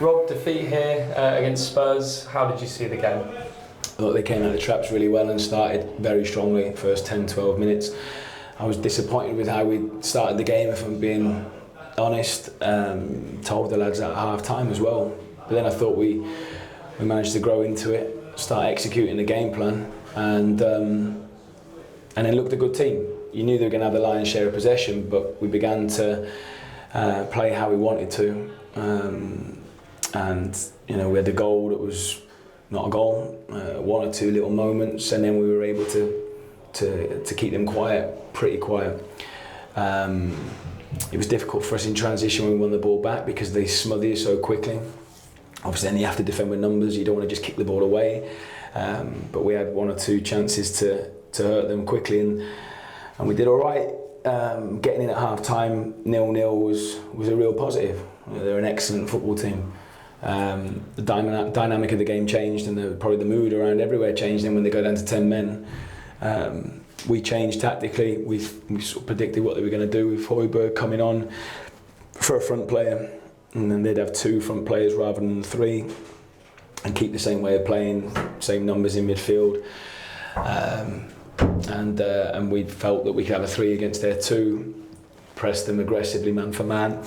Rob, defeat here against Spurs. How did you see the game? Look, they came out of the traps really well and started very strongly. First 10-12 minutes. I was disappointed with how we started the game, if I'm being honest. Told the lads at half time as well. But then I thought we managed to grow into it, start executing the game plan, and then looked a good team. You knew they were going to have the lion's share of possession, but we began to play how we wanted to. And you know, we had the goal that was not a goal, one or two little moments, and then we were able to keep them quiet, pretty quiet. It was difficult for us in transition when we won the ball back because they smother you so quickly. Obviously then you have to defend with numbers, you don't want to just kick the ball away. But we had one or two chances to hurt them quickly, and we did all right. Getting in at half time, 0-0 was a real positive. You know, they're an excellent football team. The dynamic of the game changed, and probably the mood around everywhere changed. And when they go down to 10 men, we changed tactically. We sort of predicted what they were going to do with Højbjerg coming on for a front player, and then they'd have two front players rather than three, and keep the same way of playing, same numbers in midfield. And we felt that we could have a 3 against their 2, press them aggressively man for man.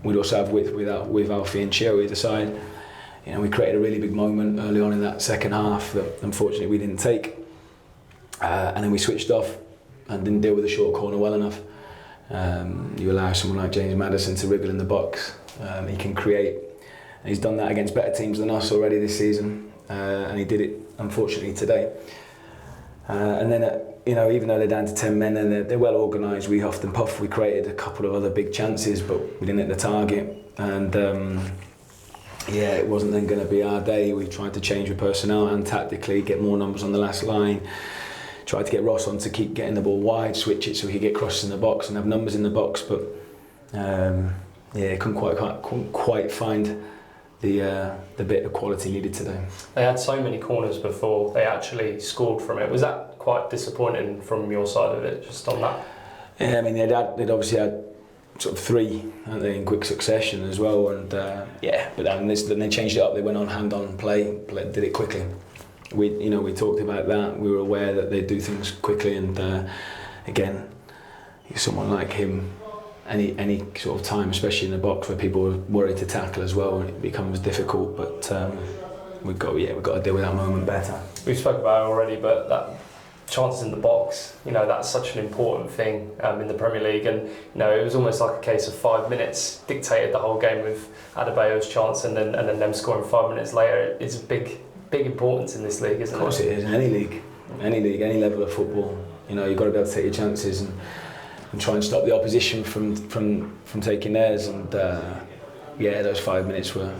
We'd also have width with Alfie and Chio either side. You know, we created a really big moment early on in that second half that unfortunately we didn't take. And then we switched off and didn't deal with the short corner well enough. You allow someone like James Maddison to wriggle in the box. He can create. And he's done that against better teams than us already this season. And he did it, unfortunately, today. And then, you know, even though they're down to 10 men and they're well organised, we huffed and puffed. We created a couple of other big chances, but we didn't hit the target. And yeah, it wasn't then going to be our day. We tried to change with personnel and tactically, get more numbers on the last line. Tried to get Ross on to keep getting the ball wide, switch it so we could get crosses in the box and have numbers in the box. But yeah, couldn't quite find the bit of quality needed today. They had so many corners before they actually scored from it. Was that quite disappointing from your side of it, just on that? Yeah, I mean they'd obviously had sort of 3, hadn't they, in quick succession as well, and yeah, but then they changed it up. They went on hand-on play, did it quickly. We talked about that. We were aware that they'd do things quickly, and again, someone like him, any sort of time, especially in the box where people are worried to tackle as well, it becomes difficult. But we've got to deal with that moment better. We've spoken about it already, but that chances in the box, you know, that's such an important thing in the Premier League, and you know, it was almost like a case of 5 minutes dictated the whole game with Adebayo's chance, and then them scoring 5 minutes later. It's a big importance in this league, isn't it? Of course it is, in any league, any level of football. You know, you've got to be able to take your chances and try and stop the opposition from taking theirs. And yeah, those 5 minutes were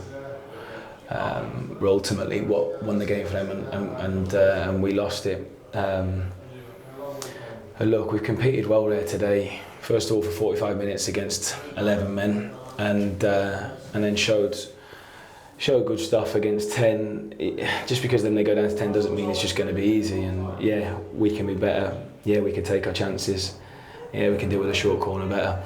ultimately what won the game for them, and we lost it. Look, we've competed well there today. First of all, for 45 minutes against 11 men, and then showed good stuff against 10. Just because then they go down to 10 doesn't mean it's just going to be easy. And yeah, we can be better. Yeah, we can take our chances. Yeah, we can deal with a short corner better.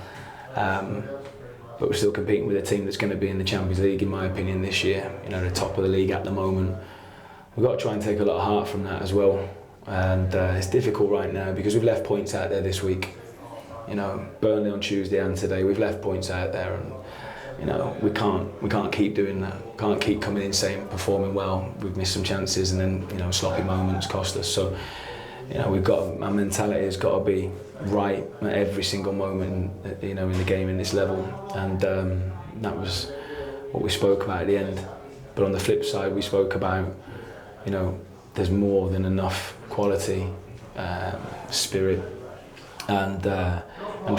But we're still competing with a team that's going to be in the Champions League, in my opinion, this year. You know, the top of the league at the moment. We've got to try and take a lot of heart from that as well. And it's difficult right now because we've left points out there this week. You know, Burnley on Tuesday and today, we've left points out there, and you know, we can't keep doing that. Can't keep coming in saying performing well. We've missed some chances, and then, you know, sloppy moments cost us. So, you know, our mentality has got to be right at every single moment, you know, in the game in this level. And that was what we spoke about at the end. But on the flip side, we spoke about, you know, there's more than enough quality, spirit, and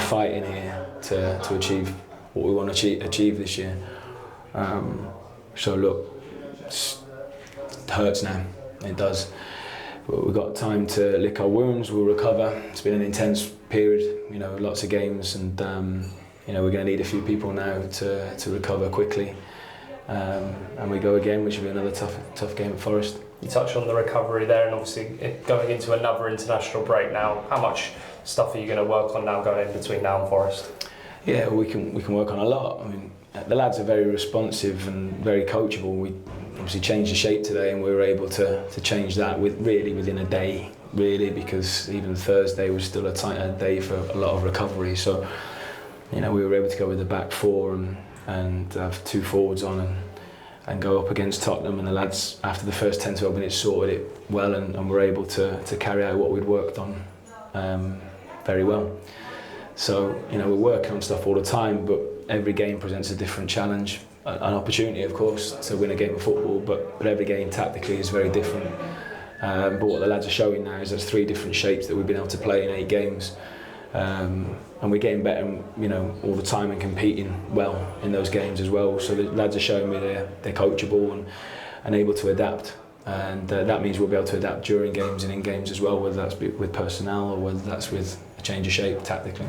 fight in here to achieve what we want to achieve this year. So look, it hurts now, it does. But we've got time to lick our wounds, we'll recover. It's been an intense period, you know, lots of games, and you know, we're going to need a few people now to recover quickly. And we go again, which will be another tough game at Forest. You touched on the recovery there, and obviously going into another international break now. How much stuff are you going to work on now going in between now and Forest? Yeah, we can work on a lot. I mean, the lads are very responsive and very coachable. We obviously changed the shape today, and we were able to change that within a day, really, because even Thursday was still a tighter day for a lot of recovery. So, we were able to go with the back four and have two forwards on and go up against Tottenham, and the lads after the first 10-12 minutes sorted it well and were able to carry out what we'd worked on very well. So we're working on stuff all the time, but every game presents a different challenge, an opportunity of course to win a game of football, but every game tactically is very different. But what the lads are showing now is there's 3 different shapes that we've been able to play in 8 games. And we're getting better, all the time and competing well in those games as well. So the lads are showing me they're coachable and able to adapt, and that means we'll be able to adapt during games and in games as well, whether that's with personnel or whether that's with a change of shape tactically.